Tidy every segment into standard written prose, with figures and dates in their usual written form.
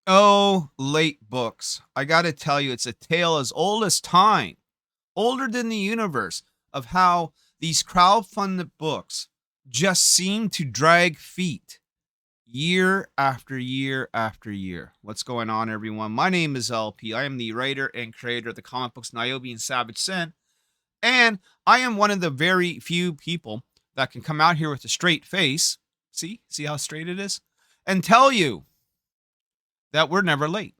Oh, Latebooks. I gotta tell you, it's a tale as old as time, older than the universe, of how these crowdfunded books just seem to drag feet year after year after year. What's going on, everyone? My name is LP. I am the writer and creator of the comic books NYOBI and Savage Sin, and I am one of the very few people that can come out here with a straight face. See how straight it is? And tell you that we're never late.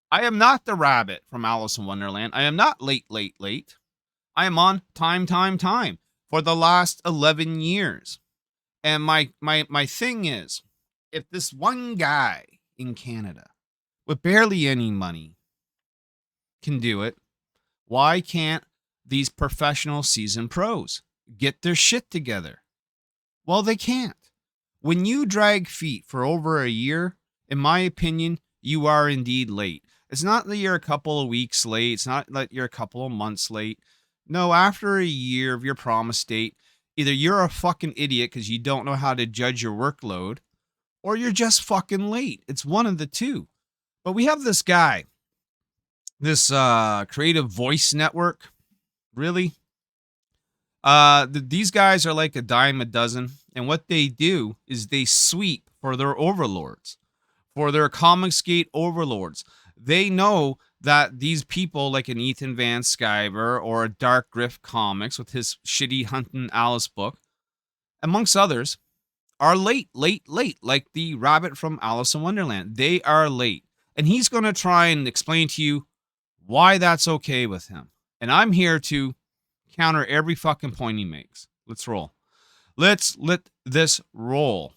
I am not the rabbit from Alice in Wonderland. I am not late, late, late. I am on time for the last 11 years. And my thing is, if this one guy in Canada with barely any money can do it, why can't these professional seasoned pros get their shit together? Well, they can't. When you drag feet for over a year, in my opinion, you are indeed late. It's not that you're a couple of weeks late. It's not that you're a couple of months late. No, after a year of your promise date, either you're a fucking idiot because you don't know how to judge your workload, or you're just fucking late. It's one of the two. But we have this guy, this creative voice network. Really? These guys are like a dime a dozen, and what they do is they sweep for their overlords, for their Comicsgate overlords. They know that these people, like an Ethan Van Sciver or a Dark Griff Comics with his shitty Hunting Alice book, amongst others, are late, late, late, like the rabbit from Alice in Wonderland. They are late, and he's going to try and explain to you why that's okay with him. And I'm here to counter every fucking point he makes. Let's roll. Let's let this roll.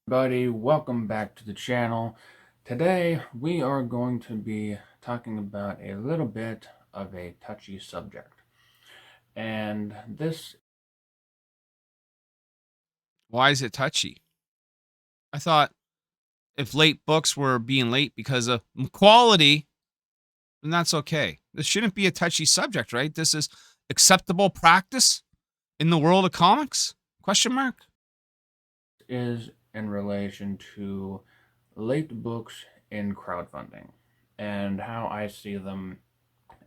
Everybody, welcome back to the channel. Today we are going to be talking about a little bit of a touchy subject. And this Why is it touchy? I thought if late books were being late because of quality, then that's okay. This shouldn't be a touchy subject, right? This is acceptable practice in the world of comics? Question mark. is in relation to late books in crowdfunding and how I see them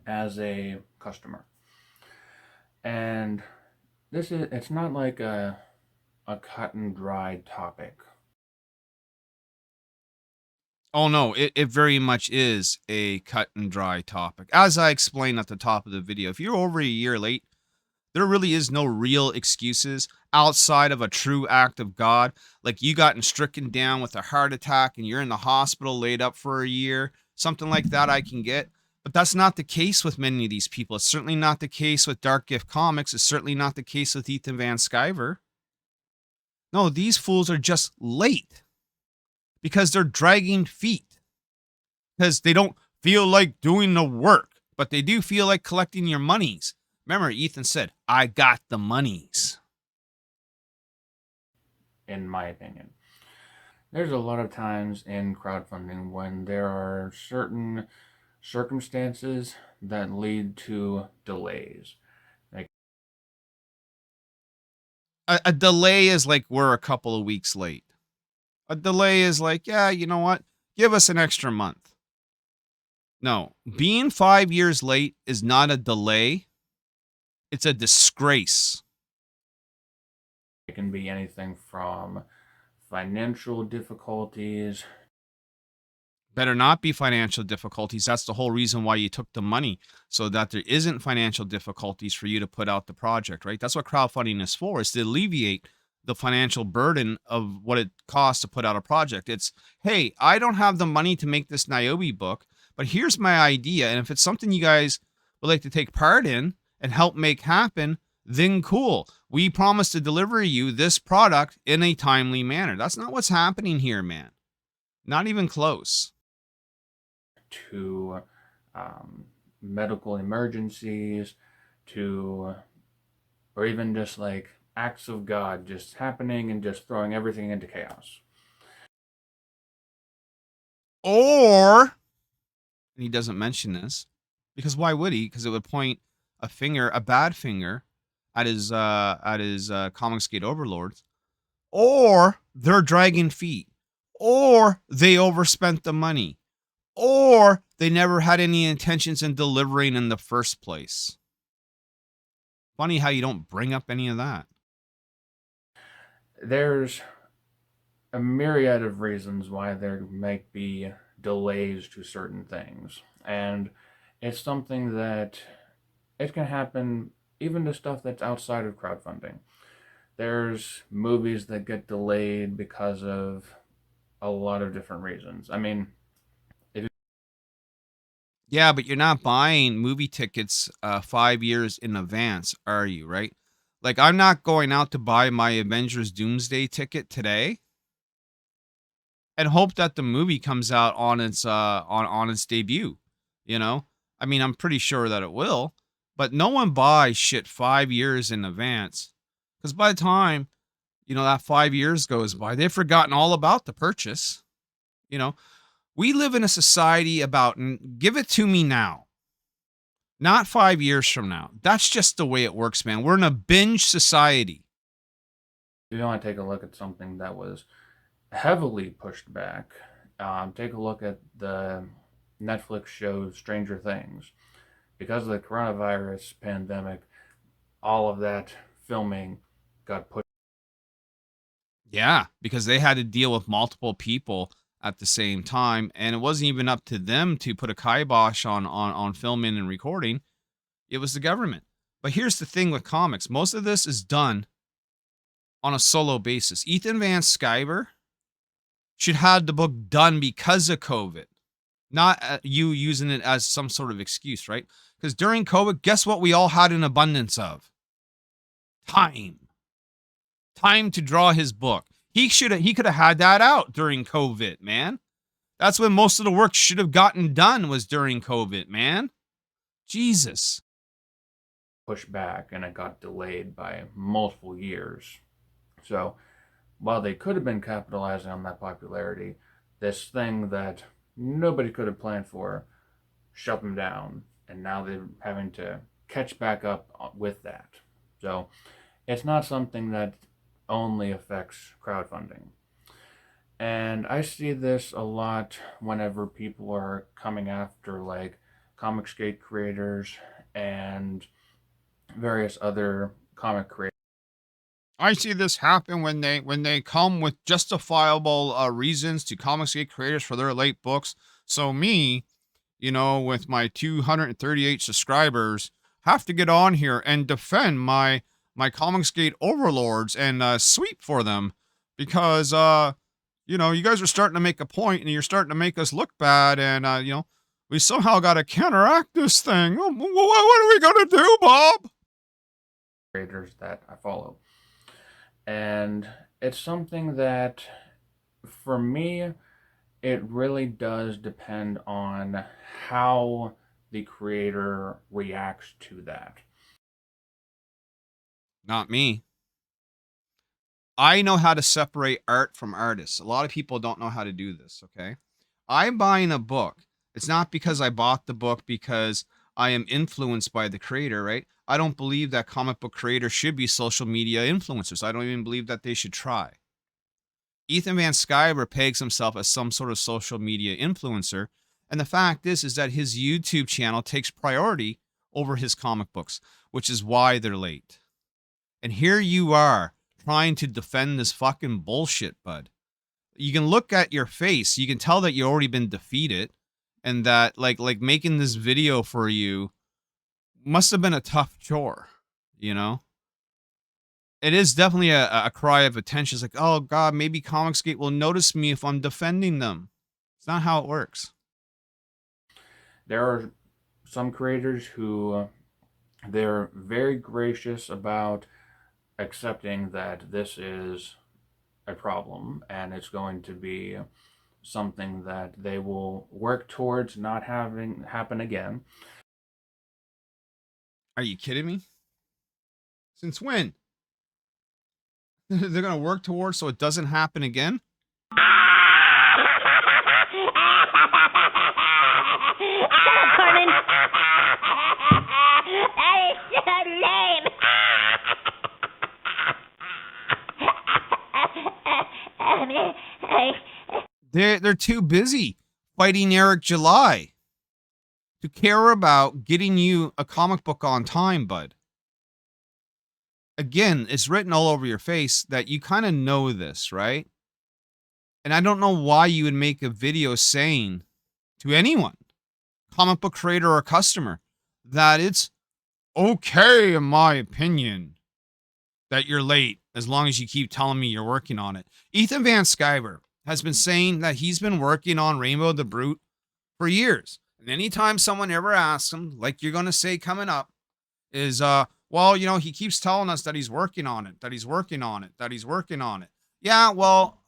as a customer. And it's not like a cut and dried topic. Oh no, it very much is a cut and dry topic. As I explained at the top of the video, if you're over a year late, there really is no real excuses outside of a true act of God. Like you gotten stricken down with a heart attack and you're in the hospital laid up for a year, something like that I can get. But that's not the case with many of these people. It's certainly not the case with Dark Gift Comics. It's certainly not the case with Ethan Van Sciver. No, these fools are just late because they're dragging feet, because they don't feel like doing the work, but they do feel like collecting your monies. Remember, Ethan said, I got the monies. In my opinion, there's a lot of times in crowdfunding when there are certain circumstances that lead to delays. Like A delay is like we're a couple of weeks late. A delay is like, yeah, you know what? Give us an extra month. No, being 5 years late is not a delay. It's a disgrace. it can be anything from financial difficulties. Better not be financial difficulties. That's the whole reason why you took the money, so that there isn't financial difficulties for you to put out the project, right? That's what crowdfunding is for, is to alleviate the financial burden of what it costs to put out a project. It's, hey, I don't have the money to make this NYOBI book, but here's my idea. And if it's something you guys would like to take part in and help make happen, then cool. We promise to deliver you this product in a timely manner. That's not what's happening here, man. Not even close. To medical emergencies, to or even just like acts of God just happening and just throwing everything into chaos. Or, and he doesn't mention this, because why would he? Because it would point a finger, a bad finger, at his Comicsgate overlords. Or they're dragging feet. or they overspent the money, or they never had any intentions in delivering in the first place. Funny how you don't bring up any of that. There's a myriad of reasons why there might be delays to certain things. And it's something that it can happen even to stuff that's outside of crowdfunding. There's movies that get delayed because of a lot of different reasons. I mean, Yeah, but you're not buying movie tickets 5 years in advance, are you? Right? Like, I'm not going out to buy my Avengers Doomsday ticket today and hope that the movie comes out on its on its debut. You know, I mean, I'm pretty sure that it will, but no one buys shit 5 years in advance because by the time that 5 years goes by, they've forgotten all about the purchase. You know, we live in a society about give it to me now, not 5 years from now. That's just the way it works, man. We're in a binge society. if you want to take a look at something that was heavily pushed back, take a look at the Netflix show Stranger Things. Because of the coronavirus pandemic, all of that filming got pushed. Yeah, because they had to deal with multiple people at the same time, and it wasn't even up to them to put a kibosh on filming and recording. It was the government. But here's the thing with comics: most of this is done on a solo basis. Ethan Van Sciver should have the book done because of COVID, not you using it as some sort of excuse, right? Because during COVID, guess what we all had an abundance of? Time. Time to draw his book. He could have had that out during COVID, man. That's when most of the work should have gotten done, was during COVID, man. Jesus. Pushed back and it got delayed by multiple years. So while they could have been capitalizing on that popularity, this thing that nobody could have planned for shut them down, and now they're having to catch back up with that. So it's not something that only affects crowdfunding. And I see this a lot whenever people are coming after like Comicsgate creators and various other comic creators. I see this happen when they come with justifiable reasons to Comicsgate creators for their late books. So me, with my 238 subscribers, have to get on here and defend my Comicsgate overlords and sweep for them because you guys are starting to make a point and you're starting to make us look bad, and we somehow got to counteract this thing. What are we gonna do, Bob? Creators that I follow. And it's something that, for me, it really does depend on how the creator reacts to that. Not me. I know how to separate art from artists. A lot of people don't know how to do this, okay? I'm buying a book. It's not because I bought the book because I am influenced by the creator, right? I don't believe that comic book creators should be social media influencers. I don't even believe that they should try. Ethan Van Sciver pegs himself as some sort of social media influencer, and the fact is that his YouTube channel takes priority over his comic books, which is why they're late. And here you are trying to defend this fucking bullshit, bud. You can look at your face. You can tell that you've already been defeated, and that like making this video for you must have been a tough chore, you know? It is definitely a cry of attention. It's like, oh God, maybe Comicsgate will notice me if I'm defending them. It's not how it works. There are some creators who they're very gracious about accepting that this is a problem and it's going to be something that they will work towards not having happen again. Are you kidding me? Since when? They're gonna work towards so it doesn't happen again? Carmen. That is so lame. They're too busy fighting Eric July to care about getting you a comic book on time, bud. Again, it's written all over your face that you kind of know this, right? And I don't know why you would make a video saying to anyone, comic book creator or customer, that it's okay, in my opinion, that you're late as long as you keep telling me you're working on it. Ethan Van Sciver has been saying that he's been working on Rainbow the Brute for years. And anytime someone ever asks him, like you're going to say coming up, is, well, you know, he keeps telling us that he's working on it, that he's working on it, that he's working on it. Yeah, well,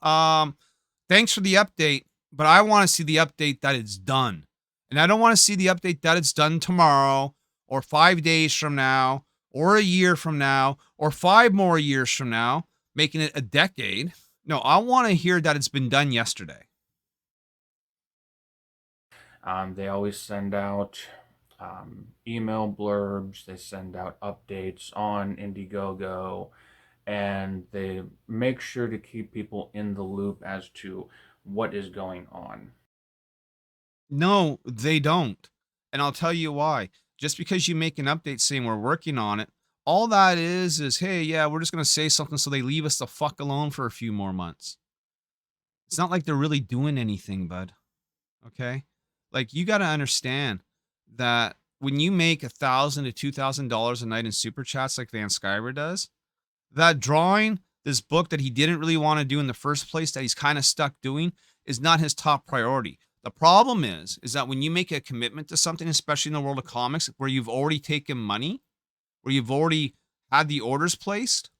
thanks for the update, but I want to see the update that it's done. And I don't want to see the update that it's done tomorrow or 5 days from now or a year from now or 5 more years from now, making it a decade. No, I want to hear that it's been done yesterday. They always send out email blurbs, they send out updates on Indiegogo, and they make sure to keep people in the loop as to what is going on. No, they don't. And I'll tell you why. Just because you make an update saying we're working on it, all that is, hey, yeah, we're just going to say something so they leave us the fuck alone for a few more months. It's not like they're really doing anything, bud. Okay? Like, you got to understand that when you make $1,000 to $2,000 a night in super chats like Van Sciver does, that drawing this book that he didn't really want to do in the first place, that he's kind of stuck doing, is not his top priority. The problem is that when you make a commitment to something, especially in the world of comics, where you've already taken money, where you've already had the orders placed,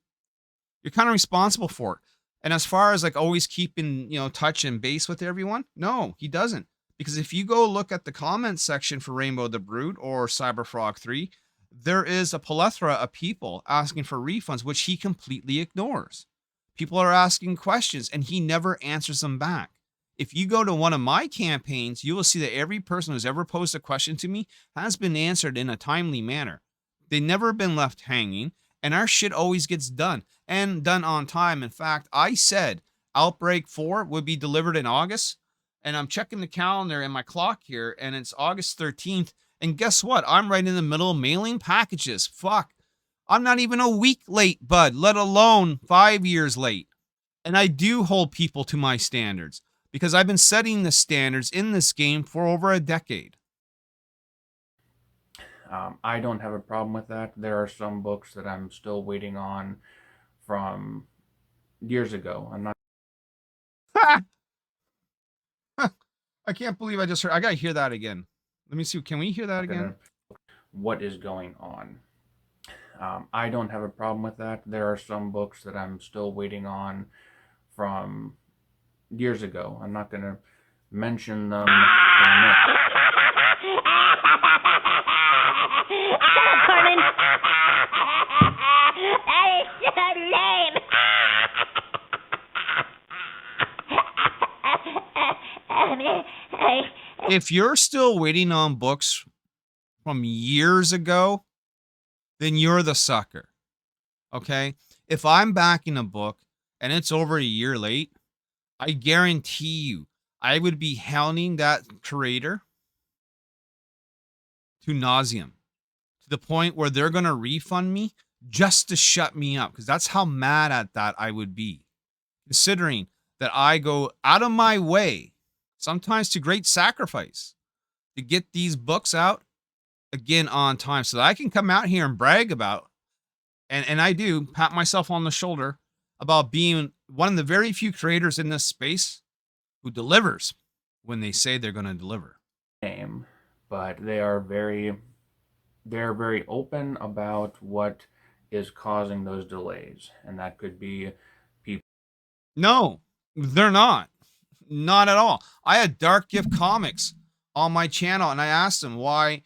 you're kind of responsible for it. And as far as like always keeping, touch and base with everyone, no, he doesn't. Because if you go look at the comments section for Rainbow the Brute or Cyberfrog 3, there is a plethora of people asking for refunds, which he completely ignores. People are asking questions and he never answers them back. If you go to one of my campaigns, you will see that every person who's ever posed a question to me has been answered in a timely manner. They've never been left hanging, and our shit always gets done, and done on time. In fact, I said Outbreak 4 would be delivered in August, and I'm checking the calendar and my clock here, and it's August 13th, and guess what? I'm right in the middle of mailing packages. Fuck. I'm not even a week late, bud, let alone 5 years late. And I do hold people to my standards, because I've been setting the standards in this game for over a decade. I don't have a problem with that. There are some books that I'm still waiting on from years ago. I'm not. I can't believe I just heard. I gotta hear that again. Let me see. Can we hear that again? What is going on? I don't have a problem with that. There are some books that I'm still waiting on from years ago. I'm not going to mention them. Carmen. That is so lame. If you're still waiting on books from years ago, then you're the sucker. Okay? If I'm backing a book and it's over a year late, I guarantee you I would be hounding that creator to nauseam, to the point where they're going to refund me just to shut me up, because that's how mad at that I would be, considering that I go out of my way, sometimes to great sacrifice, to get these books out again on time so that I can come out here and brag about, and I do pat myself on the shoulder about being one of the very few creators in this space who delivers when they say they're going to deliver. But they're very open about what is causing those delays, and that could be people. No, they're not. Not at all. I had Dark Gift Comics on my channel, and I asked him why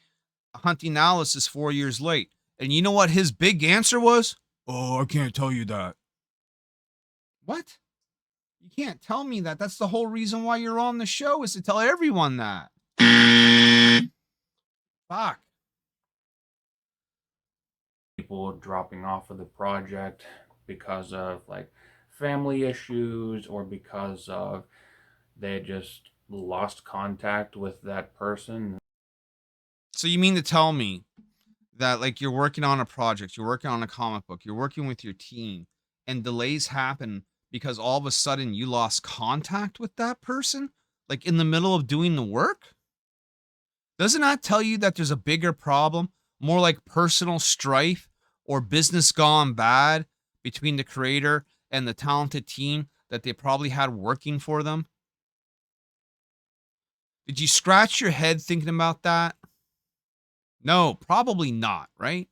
Hunting Alice is 4 years late. And you know what his big answer was? Oh, I can't tell you that. What? You can't tell me that. That's the whole reason why you're on the show, is to tell everyone that. Fuck. People dropping off of the project because of like family issues or because of they just lost contact with that person. So you mean to tell me that like you're working on a project, you're working on a comic book, you're working with your team, and delays happen because all of a sudden you lost contact with that person, like in the middle of doing the work? Doesn't that tell you that there's a bigger problem, more like personal strife or business gone bad between the creator and the talented team that they probably had working for them? Did you scratch your head thinking about that? No, probably not, right?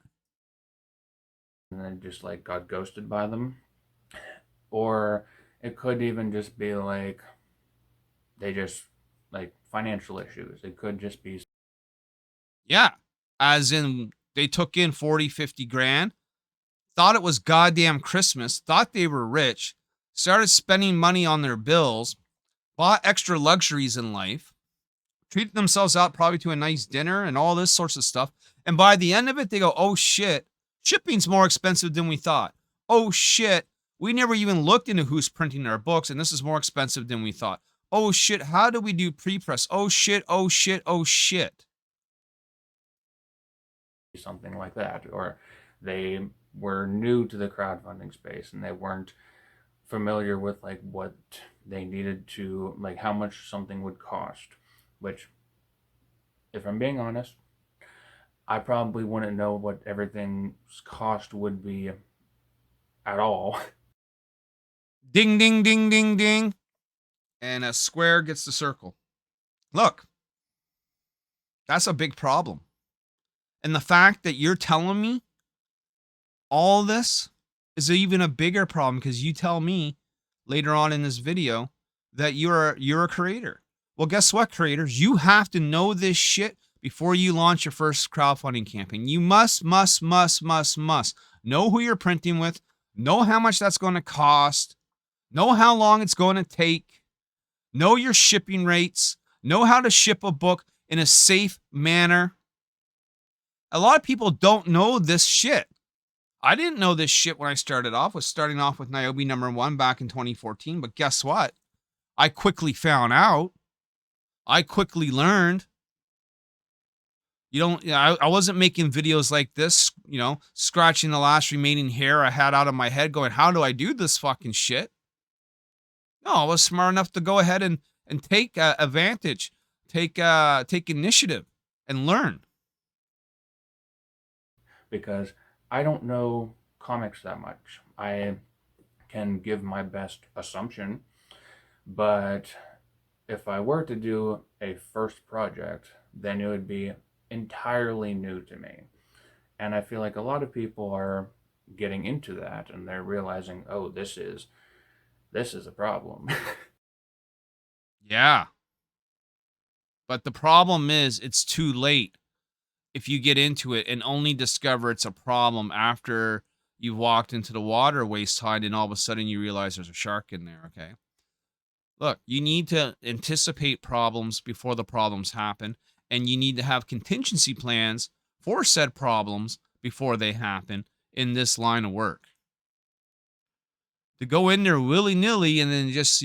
And then just like got ghosted by them. Or it could even just be like they just like financial issues. It could just be Yeah. As in, they took in 40, 50 grand, thought it was goddamn Christmas, thought they were rich, started spending money on their bills, bought extra luxuries in life, treated themselves out probably to a nice dinner and all this sorts of stuff. And by the end of it, they go, oh shit, shipping's more expensive than we thought. Oh shit, we never even looked into who's printing our books, and this is more expensive than we thought. Oh shit, how do we do pre-press? Oh shit, oh shit, oh shit. something like that. Or they were new to the crowdfunding space and they weren't familiar with like what they needed to, like how much something would cost, which, if I'm being honest, I probably wouldn't know what everything's cost would be at all. Ding, ding, ding, ding, ding. And a square gets the circle. Look, that's a big problem. And the fact that you're telling me all this is even a bigger problem because you tell me later on in this video that you're a creator. Well, guess what, creators? You have to know this shit before you launch your first crowdfunding campaign. You must know who you're printing with, know how much that's going to cost, know how long it's going to take, know your shipping rates, know how to ship a book in a safe manner. A lot of people don't know this shit. I didn't know this shit when I started off. Was starting off with NYOBI #1 back in 2014. But guess what? I quickly found out. I quickly learned. I wasn't making videos like this, scratching the last remaining hair I had out of my head going, how do I do this fucking shit? No, I was smart enough to go ahead and take advantage, take initiative and learn. Because I don't know comics that much. I can give my best assumption, but if I were to do a first project, then it would be entirely new to me. And I feel like a lot of people are getting into that and they're realizing, oh, this is a problem. Yeah. But the problem is it's too late if you get into it and only discover it's a problem after you've walked into the water waist high and all of a sudden you realize there's a shark in there, okay? Look, you need to anticipate problems before the problems happen, and you need to have contingency plans for said problems before they happen in this line of work. To go in there willy-nilly and then just,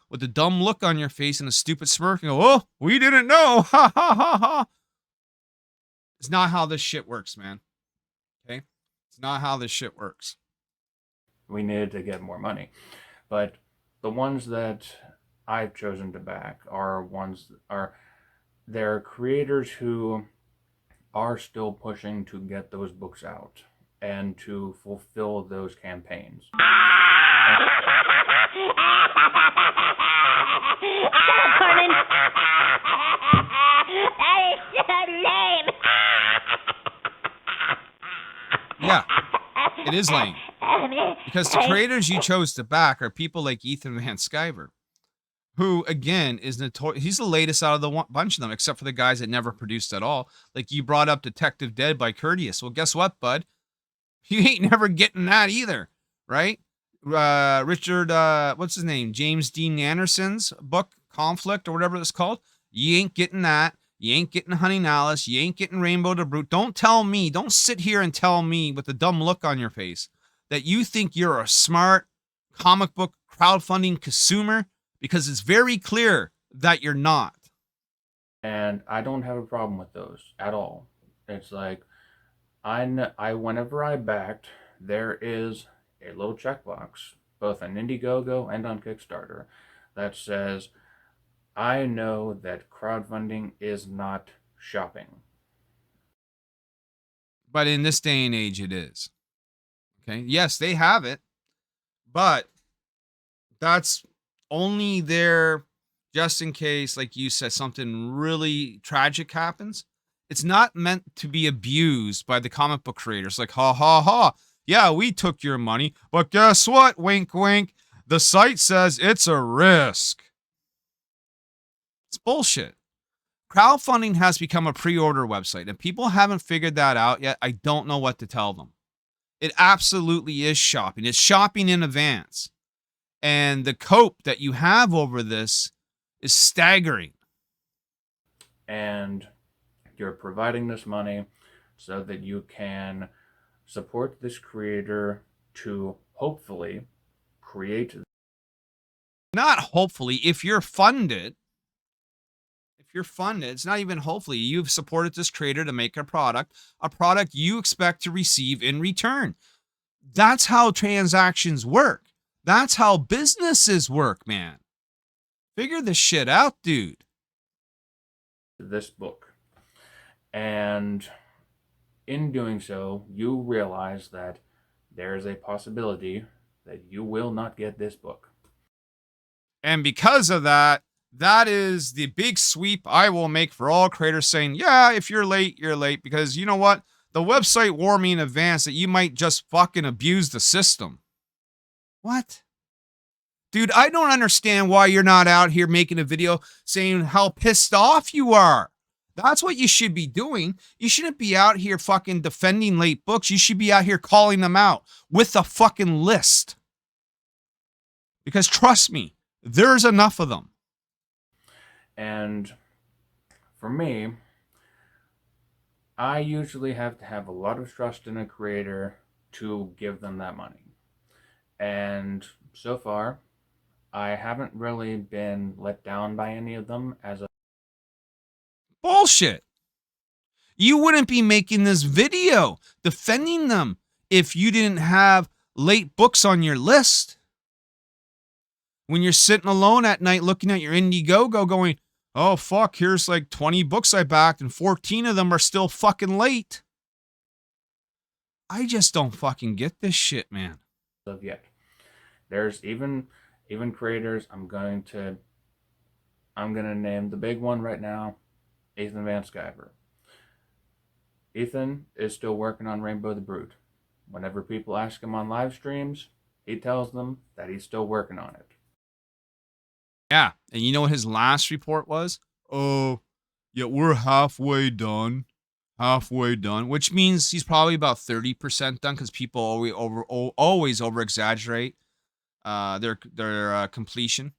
with a dumb look on your face and a stupid smirk and go, oh, we didn't know, ha, ha, ha, ha. It's not how this shit works, man. Okay? It's not how this shit works. We needed to get more money. But the ones that I've chosen to back are they're creators who are still pushing to get those books out and to fulfill those campaigns. Carmen. That is so lame. Yeah, it is lame. Because the creators you chose to back are people like Ethan Van Sciver, who, again, is notorious. He's the latest out of the bunch of them, except for the guys that never produced at all. Like, you brought up Detective Dead by Courteous. Well, guess what, bud? You ain't never getting that either, right? Richard, what's his name? James Dean Anderson's book, Conflict, or whatever it's called. You ain't getting that. You ain't getting Honey Alice. You ain't getting Rainbow to Brute. Don't sit here and tell me with a dumb look on your face that you think you're a smart comic book crowdfunding consumer, because it's very clear that you're not. And I don't have a problem with those at all. It's like I whenever I backed, there is a little checkbox, both on Indiegogo and on Kickstarter, that says I know that crowdfunding is not shopping. But in this day and age, it is. Okay. Yes, they have it, but that's only there just in case, like you said, something really tragic happens. It's not meant to be abused by the comic book creators. Like, ha ha ha. Yeah, we took your money, but guess what? Wink, wink. The site says it's a risk. It's bullshit. Crowdfunding has become a pre-order website, and people haven't figured that out yet. I don't know what to tell them. It absolutely is shopping. It's shopping in advance. And the cope that you have over this is staggering. And you're providing this money so that you can support this creator to hopefully create. Not hopefully, if you're funded, it's not even hopefully. You've supported this creator to make a product you expect to receive in return. That's how transactions work. That's how businesses work, man. Figure this shit out, dude. This book. And in doing so, you realize that there is a possibility that you will not get this book. And because of that, that is the big sweep I will make for all creators saying, yeah, if you're late, you're late. Because you know what? The website warned me in advance that you might just fucking abuse the system. What? Dude, I don't understand why you're not out here making a video saying how pissed off you are. That's what you should be doing. You shouldn't be out here fucking defending late books. You should be out here calling them out with a fucking list. Because trust me, there's enough of them. And for me, I usually have to have a lot of trust in a creator to give them that money. And so far, I haven't really been let down by any of them as a Bullshit. You wouldn't be making this video defending them if you didn't have late books on your list. When you're sitting alone at night looking at your Indiegogo going, oh, fuck, here's like 20 books I backed and 14 of them are still fucking late. I just don't fucking get this shit, man. Of yet. There's even creators. I'm gonna name the big one right now, Ethan Van Sciver. Ethan is still working on Rainbow the Brood. Whenever people ask him on live streams, he tells them that he's still working on it. Yeah, and you know what his last report was? Oh, yeah, we're halfway done. Which means he's probably about 30% done because people always over exaggerate their completion,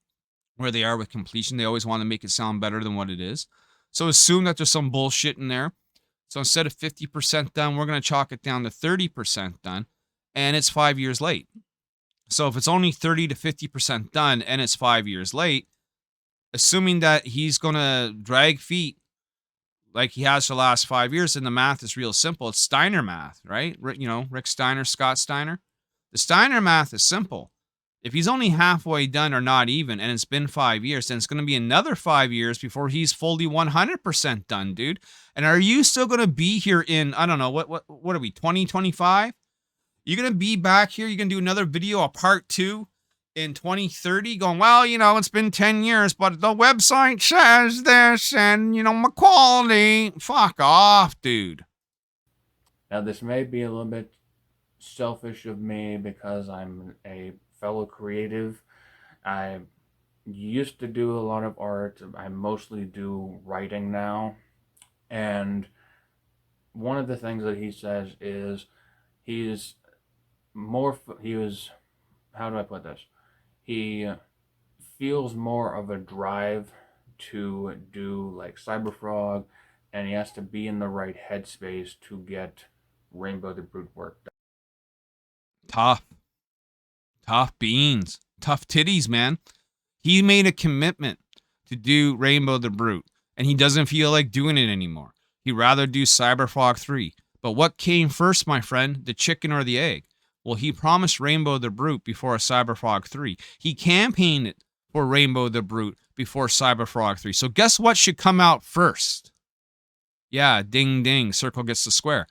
where they are with completion. They always want to make it sound better than what it is. So assume that there's some bullshit in there. So instead of 50% done, we're going to chalk it down to 30% done, and it's 5 years late. So if it's only 30 to 50% done and it's 5 years late, assuming that he's going to drag feet like he has for the last 5 years, and the math is real simple. It's Steiner math, right? You know, Rick Steiner, Scott Steiner. The Steiner math is simple. If he's only halfway done or not even, and it's been 5 years, then it's going to be another 5 years before he's fully 100% done, dude. And are you still going to be here in, I don't know, what are we, 2025? You're going to be back here? You're going to do another video, a part 2 in 2030 going, well, you know, it's been 10 years, but the website says this and, you know, my quality. Fuck off, dude. Now, this may be a little bit selfish of me because I'm a fellow creative. I used to do a lot of art. I mostly do writing now. And one of the things that he says is how do I put this? He feels more of a drive to do like Cyberfrog, and he has to be in the right headspace to get Rainbow the Brood work done. Tough beans, tough titties, man. He made a commitment to do Rainbow the Brute, and he doesn't feel like doing it anymore. He'd rather do Cyberfog 3. But what came first, my friend, the chicken or the egg? Well, he promised Rainbow the Brute before Cyberfog 3. He campaigned for Rainbow the Brute before Cyberfog 3. So guess what should come out first? Yeah, ding ding, circle gets the square.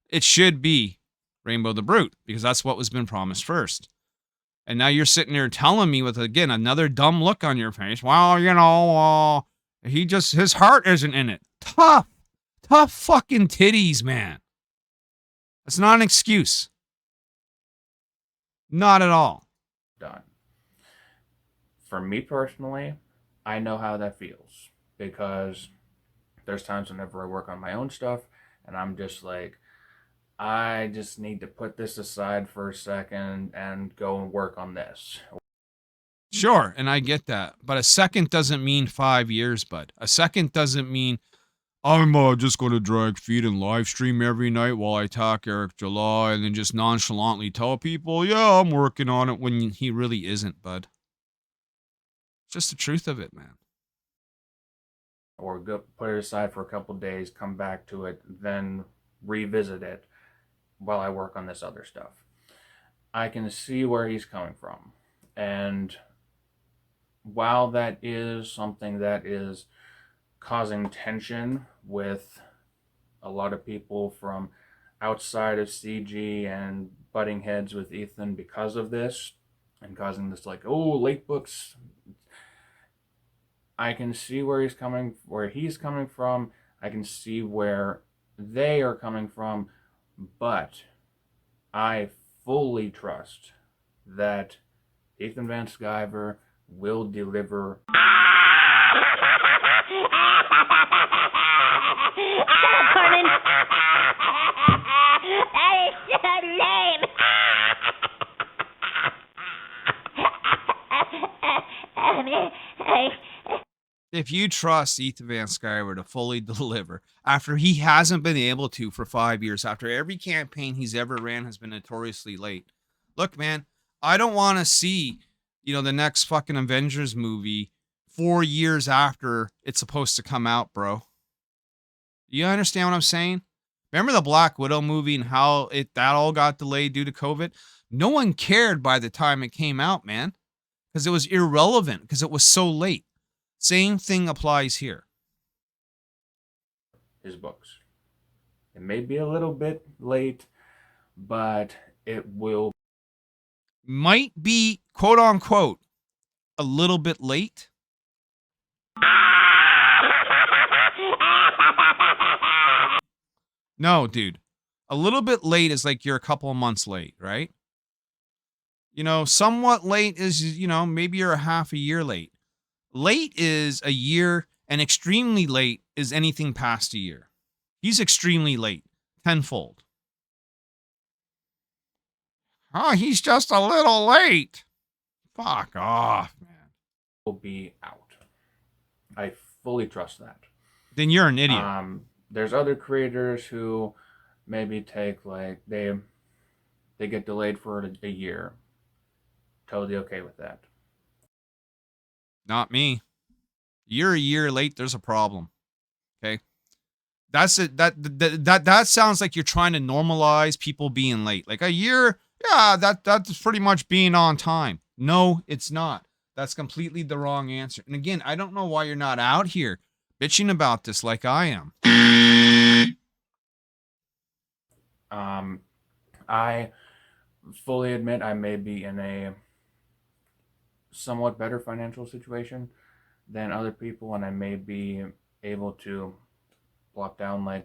It should be Rainbow the Brute, because that's what was been promised first. And now you're sitting there telling me with, again, another dumb look on your face, well, his heart isn't in it. Tough fucking titties, man. That's not an excuse. Not at all. Done. For me personally, I know how that feels, because there's times whenever I work on my own stuff and I'm just like, I just need to put this aside for a second and go and work on this. Sure, and I get that. But a second doesn't mean 5 years, bud. A second doesn't mean I'm just going to drag feet and live stream every night while I talk Eric July and then just nonchalantly tell people, yeah, I'm working on it, when he really isn't, bud. It's just the truth of it, man. Or go put it aside for a couple days, come back to it, then revisit it while I work on this other stuff. I can see where he's coming from. And while that is something that is causing tension with a lot of people from outside of CG and butting heads with Ethan because of this, and causing this like, oh, Latebooks, I can see where he's coming from. I can see where they are coming from, but I fully trust that Ethan Van Sciver will deliver. Conan. That is so lame. If you trust Ethan Van Sciver to fully deliver after he hasn't been able to for 5 years, after every campaign he's ever ran has been notoriously late. Look, man, I don't want to see, the next fucking Avengers movie 4 years after it's supposed to come out, bro. You understand what I'm saying? Remember the Black Widow movie and how that all got delayed due to COVID? No one cared by the time it came out, man, because it was irrelevant, because it was so late. Same thing applies here. His books. It may be a little bit late, but it will. Might be, quote unquote, a little bit late. No, dude. A little bit late is like you're a couple of months late, right? Somewhat late is, maybe you're a half a year late. Late is a year, and extremely late is anything past a year. He's extremely late, tenfold. Oh, he's just a little late. Fuck off, man. Will be out. I fully trust that. Then you're an idiot. There's other creators who maybe take they get delayed for a year. Totally okay with that. Not me. You're a year late, there's a problem. Okay? That's it. That sounds like you're trying to normalize people being late. Like a year, yeah, that's pretty much being on time. No, it's not. That's completely the wrong answer. And again, I don't know why you're not out here bitching about this like I am. I fully admit I may be in a somewhat better financial situation than other people, and I may be able to block down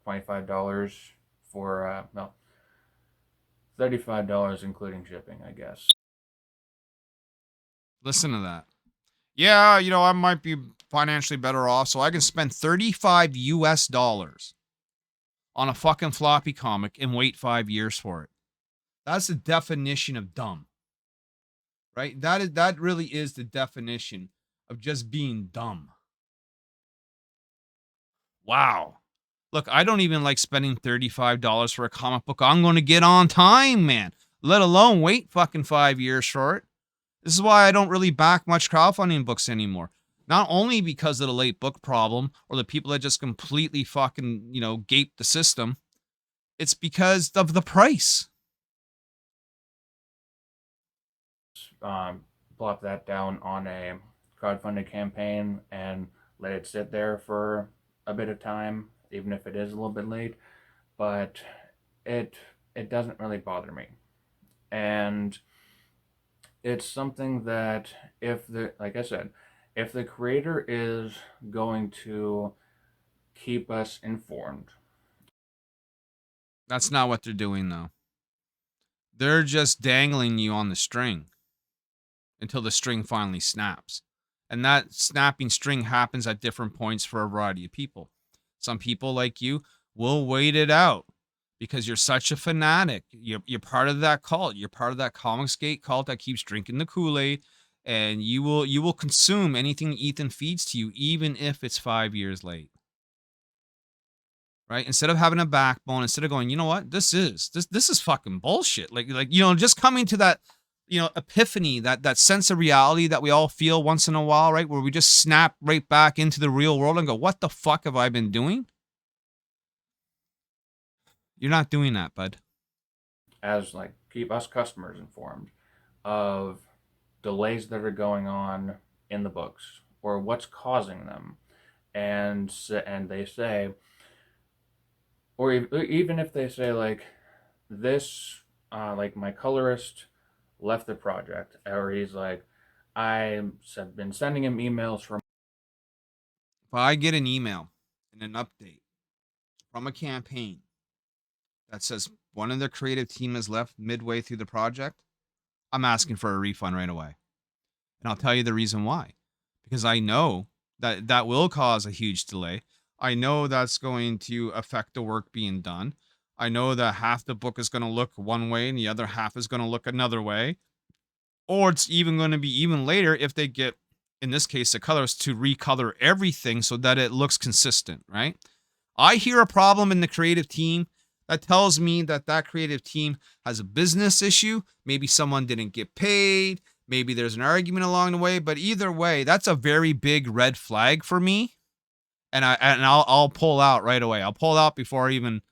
$25 for $35 including shipping, I guess. Listen to that. Yeah, I might be financially better off, so I can spend $35 US on a fucking floppy comic and wait 5 years for it. That's the definition of dumb. Right? That really is the definition of just being dumb. Wow. Look, I don't even like spending $35 for a comic book I'm going to get on time, man. Let alone wait fucking 5 years for it. This is why I don't really back much crowdfunding books anymore. Not only because of the late book problem or the people that just completely fucking, gape the system, it's because of the price. Plop that down on a crowdfunded campaign and let it sit there for a bit of time, even if it is a little bit late. But it it doesn't really bother me, and it's something that, if the like I said, if the creator is going to keep us informed. That's not what they're doing, though. They're just dangling you on the string until the string finally snaps. And that snapping string happens at different points for a variety of people. Some people like you will wait it out because you're such a fanatic. You're part of that cult. You're part of that Comicsgate cult that keeps drinking the Kool-Aid, and you will consume anything Ethan feeds to you, even if it's 5 years late. Right? Instead of having a backbone, instead of going, you know what, this is fucking bullshit. Like just coming to that, epiphany, that sense of reality that we all feel once in a while, right? Where we just snap right back into the real world and go, what the fuck have I been doing? You're not doing that, bud. As like, keep us customers informed of delays that are going on in the books or what's causing them, and they say, or even if they say like this, like my colorist left the project, or he's like, I've been sending him emails from. If I get an email and an update from a campaign that says one of their creative team has left midway through the project, I'm asking for a refund right away. And I'll tell you the reason why. Because I know that will cause a huge delay. I know that's going to affect the work being done. I know that half the book is going to look one way and the other half is going to look another way. Or it's even going to be even later if they get, in this case, the colors to recolor everything so that it looks consistent, right? I hear a problem in the creative team that tells me that creative team has a business issue. Maybe someone didn't get paid. Maybe there's an argument along the way. But either way, that's a very big red flag for me. And I'll pull out right away. I'll pull out before I even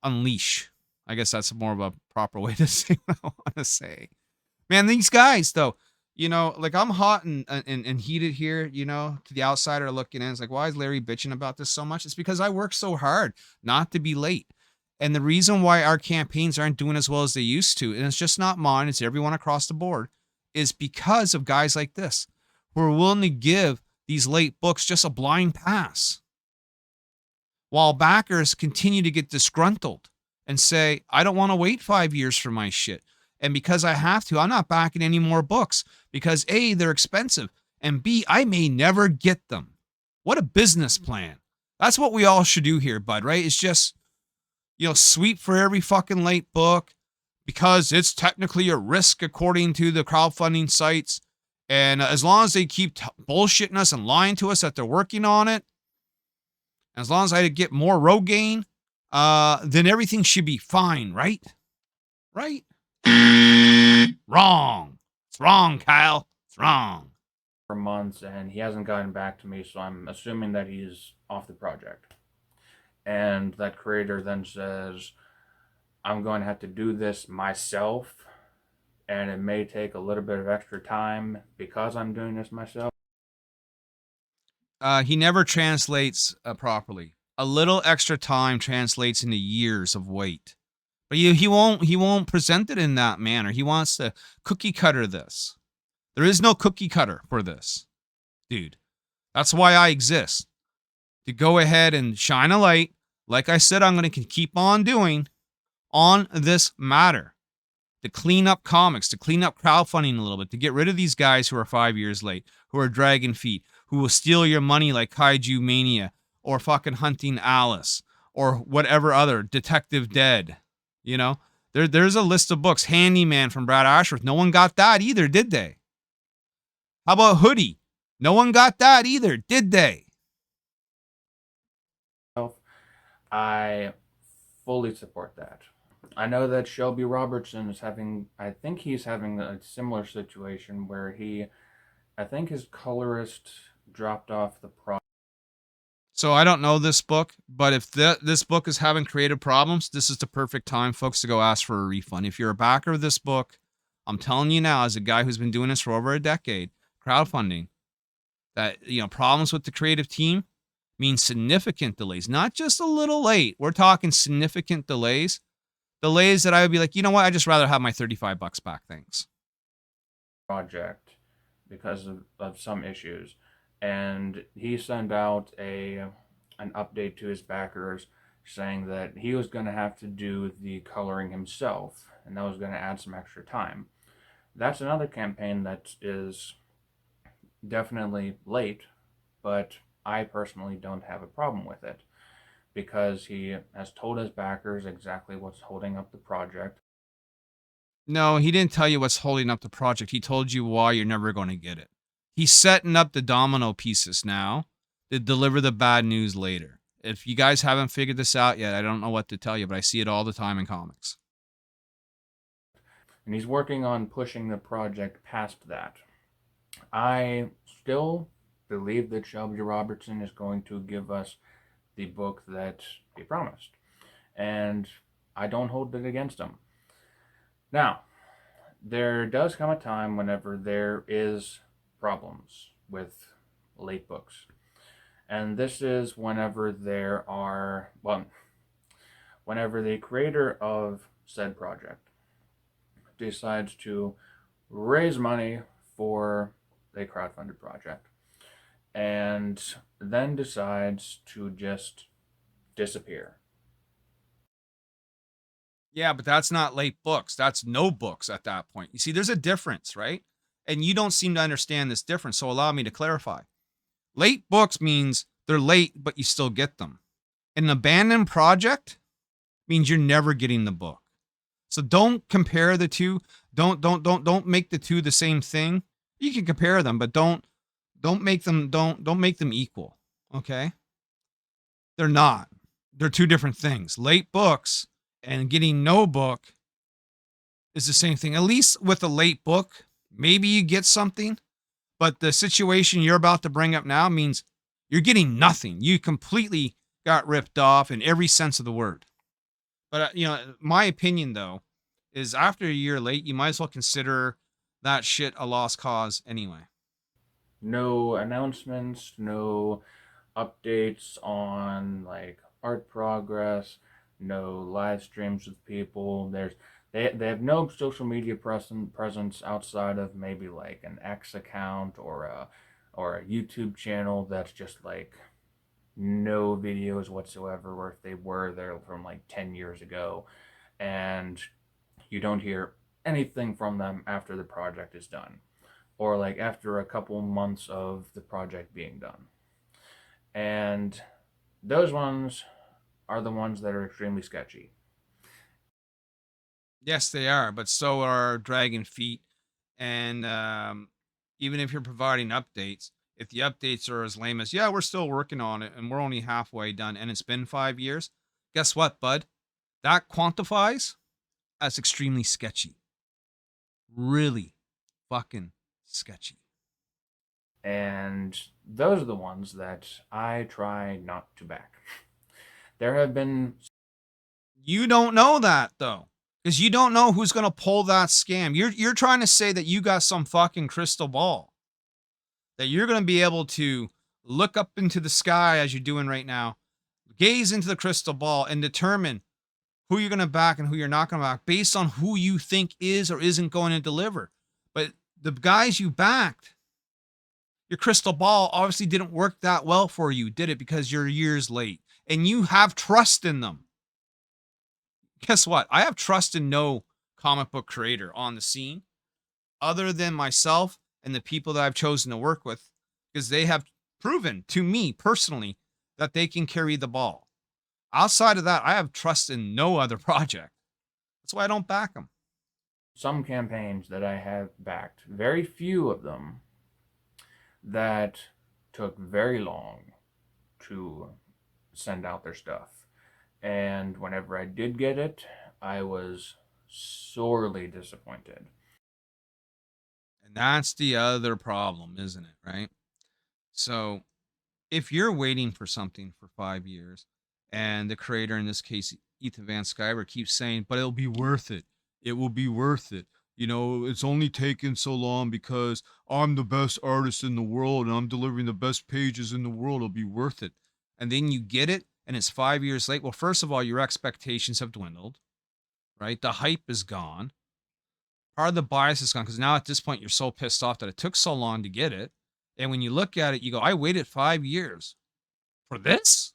unleash. I guess that's more of a proper way to say what I want to say. Man, these guys though, like I'm hot and heated here, to the outsider looking in. It's like, why is Larry bitching about this so much? It's because I work so hard not to be late. And the reason why our campaigns aren't doing as well as they used to, and it's just not mine, it's everyone across the board, is because of guys like this who are willing to give these late books just a blind pass. While backers continue to get disgruntled and say, I don't want to wait 5 years for my shit. And because I have to, I'm not backing any more books because A, they're expensive, and B, I may never get them. What a business plan. That's what we all should do here, bud, right? It's just, sweep for every fucking late book because it's technically a risk according to the crowdfunding sites. And as long as they keep bullshitting us and lying to us that they're working on it, as long as I get more Rogaine, then everything should be fine, right? Right? Wrong. It's wrong, Kyle. It's wrong. For months and he hasn't gotten back to me, so I'm assuming that he's off the project. And that creator then says, I'm going to have to do this myself, and it may take a little bit of extra time because I'm doing this myself. He never translates properly. A little extra time translates into years of wait. But he won't present it in that manner. He wants to cookie cutter this. There is no cookie cutter for this, dude. That's why I exist. To go ahead and shine a light, like I said, I'm going to keep on doing on this matter. To clean up comics, to clean up crowdfunding a little bit, to get rid of these guys who are 5 years late, who are dragging feet, who will steal your money like Kaiju Mania or fucking Hunting Alice or whatever other Detective Dead. There's a list of books. Handyman from Brad Ashworth. No one got that either, did they? How about Hoodie? No one got that either, did they? I fully support that. I know that Shelby Robertson is having, I think he's having a similar situation where he I think his colorist dropped off the project. So I don't know this book, but if this book is having creative problems, this is the perfect time, folks, to go ask for a refund. If you're a backer of this book, I'm telling you now, as a guy who's been doing this for over a decade, crowdfunding, that problems with the creative team means significant delays, not just a little late. We're talking significant delays that I would be like, you know what, I just rather have my $35 back. Thanks. Project because of some issues, and he sent out an update to his backers saying that he was going to have to do the coloring himself, and that was going to add some extra time. That's another campaign that is definitely late, but I personally don't have a problem with it because he has told his backers exactly what's holding up the project. No, he didn't tell you what's holding up the project. He told you why you're never going to get it. He's setting up the domino pieces now to deliver the bad news later. If you guys haven't figured this out yet, I don't know what to tell you, but I see it all the time in comics. And he's working on pushing the project past that. I still believe that Shelby Robertson is going to give us the book that he promised, and I don't hold it against him. Now, there does come a time whenever there is problems with late books, and this is whenever whenever the creator of said project decides to raise money for a crowdfunded project and then decides to just disappear. Yeah, but that's not late books. That's no books at that point. You see, there's a difference, right? And you don't seem to understand this difference. So allow me to clarify. Late books means they're late, but you still get them. An abandoned project means you're never getting the book. So don't compare the two. Don't make the two the same thing. You can compare them, but don't make them equal. Okay? They're not. They're two different things. Late books and getting no book is the same thing. At least with a late book, maybe you get something, but the situation you're about to bring up now means you're getting nothing. You completely got ripped off in every sense of the word. But my opinion though is after a year late, you might as well consider that shit a lost cause anyway. No announcements, no updates on like art progress, no live streams with people. They have no social media presence outside of maybe like an X account or a YouTube channel that's just like no videos whatsoever, or if they were, they're from like 10 years ago, and you don't hear anything from them after the project is done, or like after a couple months of the project being done. And those ones are the ones that are extremely sketchy. Yes, they are, but so are Dragon Feet. And even if you're providing updates, if the updates are as lame as, yeah, we're still working on it and we're only halfway done and it's been 5 years, guess what, bud? That quantifies as extremely sketchy. Really fucking sketchy. And those are the ones that I try not to back. There have been. You don't know that though, because you don't know who's gonna pull that scam. You're trying to say that you got some fucking crystal ball, that you're gonna be able to look up into the sky as you're doing right now, gaze into the crystal ball, and determine who you're gonna back and who you're not gonna back based on who you think is or isn't going to deliver. But the guys you backed, your crystal ball obviously didn't work that well for you, did it? Because you're years late and you have trust in them. Guess what? I have trust in no comic book creator on the scene other than myself and the people that I've chosen to work with because they have proven to me personally that they can carry the ball. Outside of that, I have trust in no other project. That's why I don't back them. Some campaigns that I have backed, very few of them, that took very long to send out their stuff. And whenever I did get it, I was sorely disappointed. And that's the other problem, isn't it? Right. So if you're waiting for something for 5 years and the creator, in this case, Ethan Van Sciver, keeps saying, but it'll be worth it. It will be worth it. You know, it's only taken so long because I'm the best artist in the world and I'm delivering the best pages in the world. It'll be worth it. And then you get it and it's 5 years late. Well, first of all, your expectations have dwindled, right? The hype is gone. Part of the bias is gone because now at this point, you're so pissed off that it took so long to get it. And when you look at it, you go, I waited 5 years for this?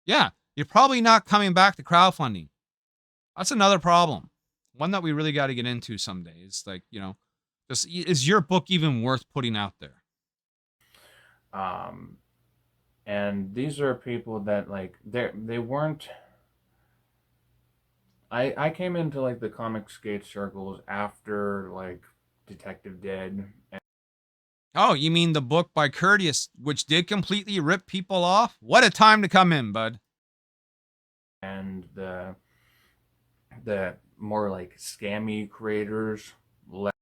Yeah, you're probably not coming back to crowdfunding. That's another problem. One that we really got to get into someday. It's like, just is your book even worth putting out there? And these are people that like they weren't. I came into like the comic skate circles after like Detective Dead. Oh, you mean the book by Curtius, which did completely rip people off? What a time to come in, bud. And the more like scammy creators left.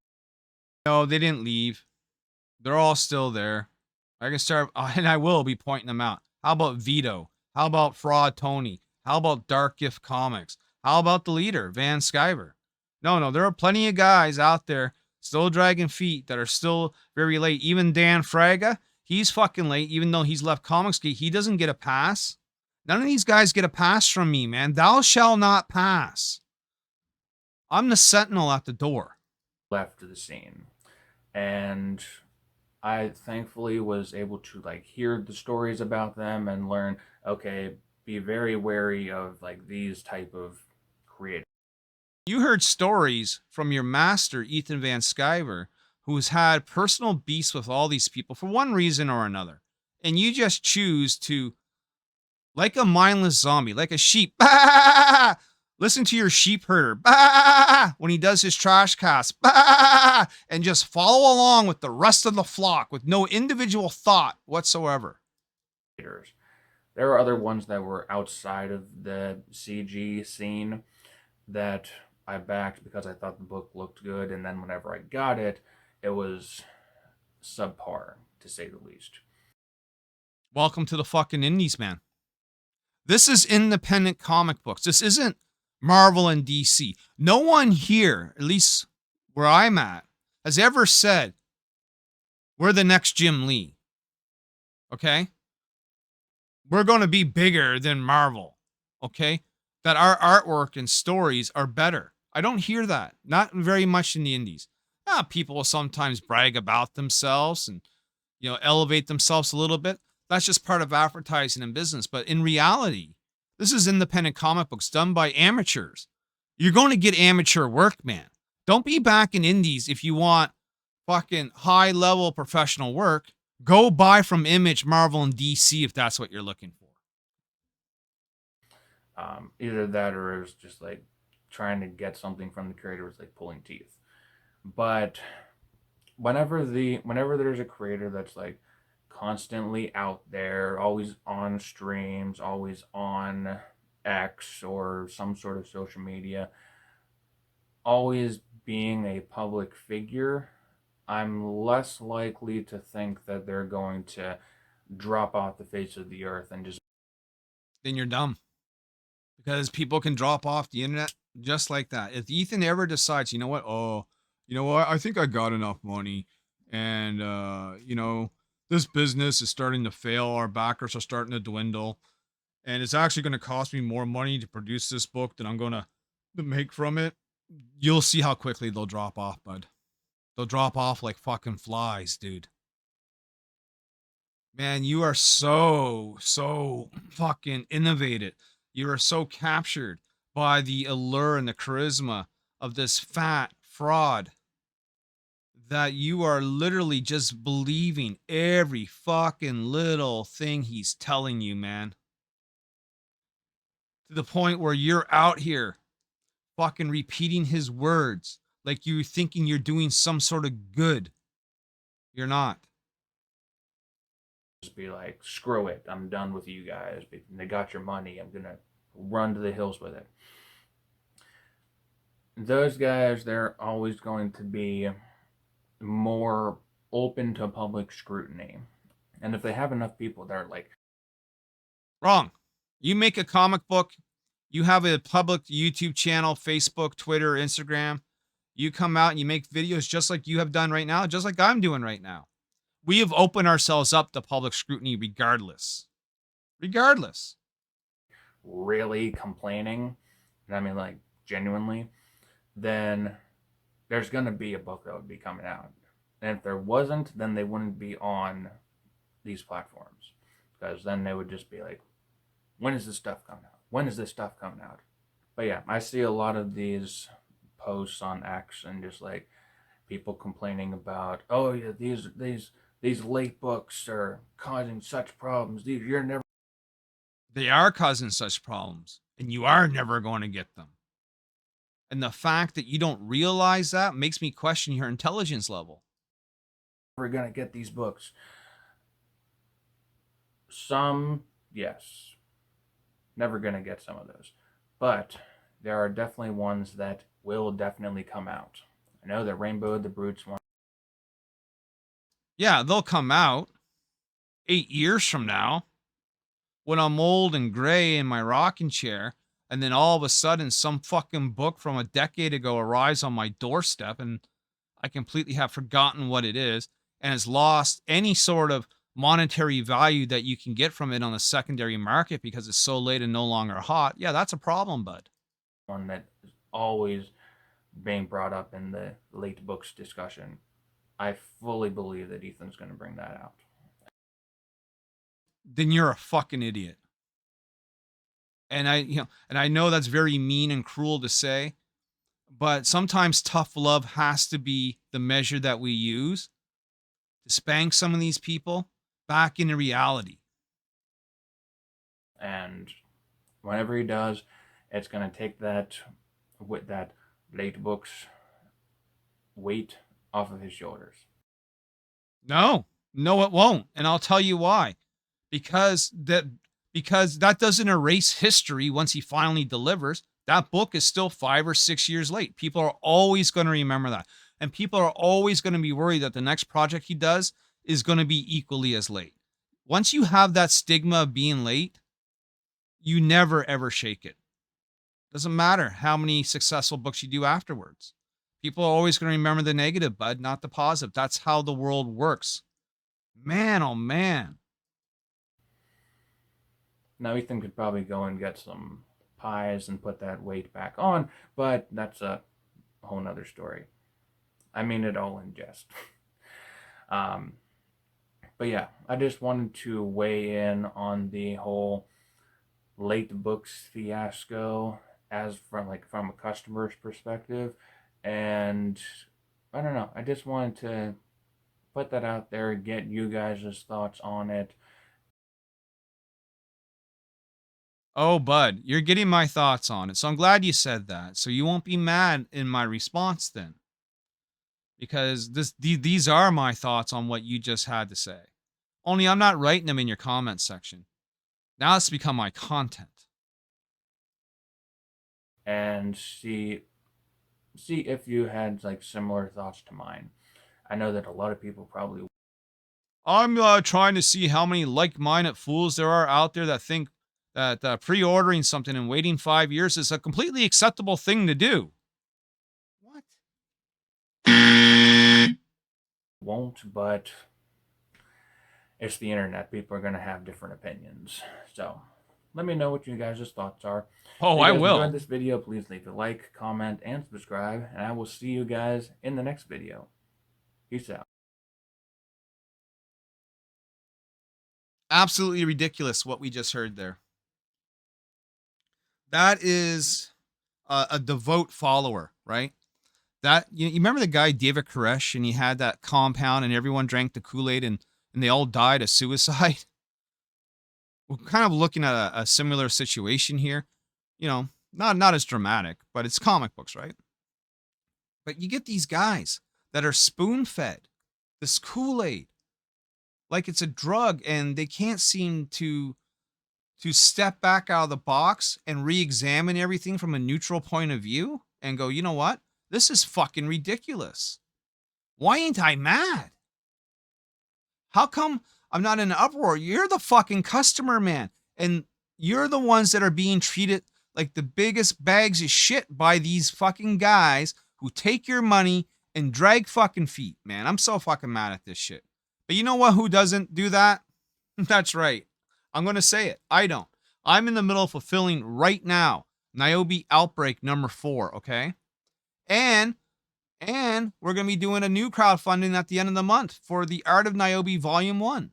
No, they didn't leave. They're all still there. I can start, and I will be pointing them out. How about Vito? How about Fraud Tony? How about Dark Gift Comics? How about the leader, Van Sciver? No, there are plenty of guys out there still dragging feet that are still very late. Even Dan Fraga, he's fucking late, even though he's left Comicsgate. He doesn't get a pass. None of these guys get a pass from me, man. Thou shall not pass. I'm the sentinel at the door. Left the scene, and I thankfully was able to like hear the stories about them and learn, okay, be very wary of like these type of creators. You heard stories from your master, Ethan Van Sciver, who's had personal beefs with all these people for one reason or another. And you just choose to, like a mindless zombie, like a sheep, bah! Listen to your sheep herder bah! When he does his trash cast, bah! And just follow along with the rest of the flock with no individual thought whatsoever. There are other ones that were outside of the CG scene that I backed because I thought the book looked good, and then whenever I got it, it was subpar, to say the least. Welcome to the fucking indies, man. This is independent comic books. This isn't Marvel and DC. No one here, at least where I'm at, has ever said, we're the next Jim Lee. Okay? We're going to be bigger than Marvel. Okay? That our artwork and stories are better. I don't hear that. Not very much in the indies. People will sometimes brag about themselves and, elevate themselves a little bit. That's just part of advertising and business. But in reality, this is independent comic books done by amateurs. You're going to get amateur work, man. Don't be back in indies if you want fucking high level professional work. Go buy from Image, Marvel, and DC if that's what you're looking for. Either that or it was just like trying to get something from the creator was like pulling teeth. But whenever there's a creator that's like constantly out there, always on streams, always on X or some sort of social media, always being a public figure, I'm less likely to think that they're going to drop off the face of the earth and just. Then you're dumb. Because people can drop off the internet just like that. If Ethan ever decides, you know what? Oh, you know what? I think I got enough money. And, this business is starting to fail. Our backers are starting to dwindle. And it's actually going to cost me more money to produce this book than I'm going to make from it. You'll see how quickly they'll drop off, bud. They'll drop off like fucking flies, dude. Man, you are so fucking innovative. You are so captured by the allure and the charisma of this fat fraud that you are literally just believing every fucking little thing he's telling you, man. To the point where you're out here fucking repeating his words like you're thinking you're doing some sort of good. You're not. Just be like, screw it, I'm done with you guys. They got your money, I'm gonna run to the hills with it. those guys, they're always going to be more open to public scrutiny. And if they have enough people that are like, Wrong. You make a comic book, you have a public YouTube channel, Facebook, Twitter, Instagram. You come out and you make videos just like you have done right now, just like I'm doing right now. We have opened ourselves up to public scrutiny regardless. Regardless. really complaining, and I mean like genuinely, then there's going to be a book that would be coming out. And if there wasn't, then they wouldn't be on these platforms. Because then they would just be like, when is this stuff coming out? When is this stuff coming out? But yeah, I see a lot of these posts on X and just like people complaining about, oh yeah, these late books are causing such problems. You're never. They are causing such problems, and you are never going to get them. And the fact that you don't realize that makes me question your intelligence level. We're gonna get these books. Some, yes, never gonna get some of those, but there are definitely ones that will definitely come out. I know that Rainbow of the Brutes one. Yeah, they'll come out 8 years from now when I'm old and gray in my rocking chair, and then all of a sudden some fucking book from a decade ago arrives on my doorstep, and I completely have forgotten what it is and has lost any sort of monetary value that you can get from it on the secondary market because it's so late and no longer hot. Yeah, that's a problem, bud. One that is always being brought up in the late books discussion. I fully believe that Ethan's going to bring that out. Then you're a fucking idiot. And I know that's very mean and cruel to say, but sometimes tough love has to be the measure that we use to spank some of these people back into reality. And whenever he does, it's going to take that with that late books weight off of his shoulders. No, it won't. And I'll tell you why. Because that doesn't erase history once he finally delivers. That book is still 5 or 6 years late. People are always going to remember that. And people are always going to be worried that the next project he does is going to be equally as late. Once you have that stigma of being late, you never ever shake it. Doesn't matter how many successful books you do afterwards. People are always going to remember the negative, bud, not the positive. That's how the world works. Man, oh man. Now, Ethan could probably go and get some pies and put that weight back on, but that's a whole nother story. I mean it all in jest. But yeah, I just wanted to weigh in on the whole late books fiasco as from a customer's perspective. And I don't know, I just wanted to put that out there, get you guys' thoughts on it. Oh, bud, you're getting my thoughts on it. So I'm glad you said that. So you won't be mad in my response then. Because these are my thoughts on what you just had to say. Only I'm not writing them in your comment section. Now it's become my content. And see if you had like similar thoughts to mine. I know that a lot of people probably. I'm trying to see how many like-minded fools there are out there that think that pre-ordering something and waiting 5 years is a completely acceptable thing to do. What? Won't, but it's the internet. People are going to have different opinions. So let me know what you guys' thoughts are. Oh, If you I guys will. enjoyed this video, please leave a like, comment, and subscribe. And I will see you guys in the next video. Peace out. Absolutely ridiculous what we just heard there. That is a devout follower, right? That you remember the guy David Koresh, and he had that compound and everyone drank the Kool-Aid and they all died of suicide. We're kind of looking at a similar situation here. Not as dramatic, but it's comic books, right? But you get these guys that are spoon-fed this Kool-Aid like it's a drug, and they can't seem to step back out of the box and re-examine everything from a neutral point of view. and go, you know what? This is fucking ridiculous. Why ain't I mad? How come I'm not in an uproar? You're the fucking customer, man. And you're the ones that are being treated like the biggest bags of shit by these fucking guys who take your money and drag fucking feet, man. I'm so fucking mad at this shit. But you know what? Who doesn't do that? That's right. I'm going to say it. I don't. I'm in the middle of fulfilling right now NYOBI Outbreak number 4, okay? And we're going to be doing a new crowdfunding at the end of the month for the Art of NYOBI Volume 1.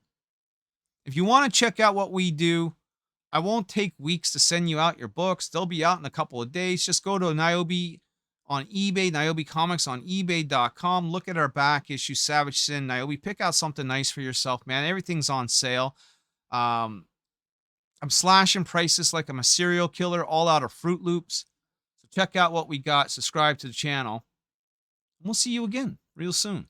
If you want to check out what we do, I won't take weeks to send you out your books. They'll be out in a couple of days. Just go to NYOBI on eBay, NYOBI Comics on eBay.com. Look at our back issue, Savage Sin, NYOBI. Pick out something nice for yourself, man. Everything's on sale. I'm slashing prices like I'm a serial killer, all out of Fruit Loops. So check out what we got. Subscribe to the channel. We'll see you again real soon.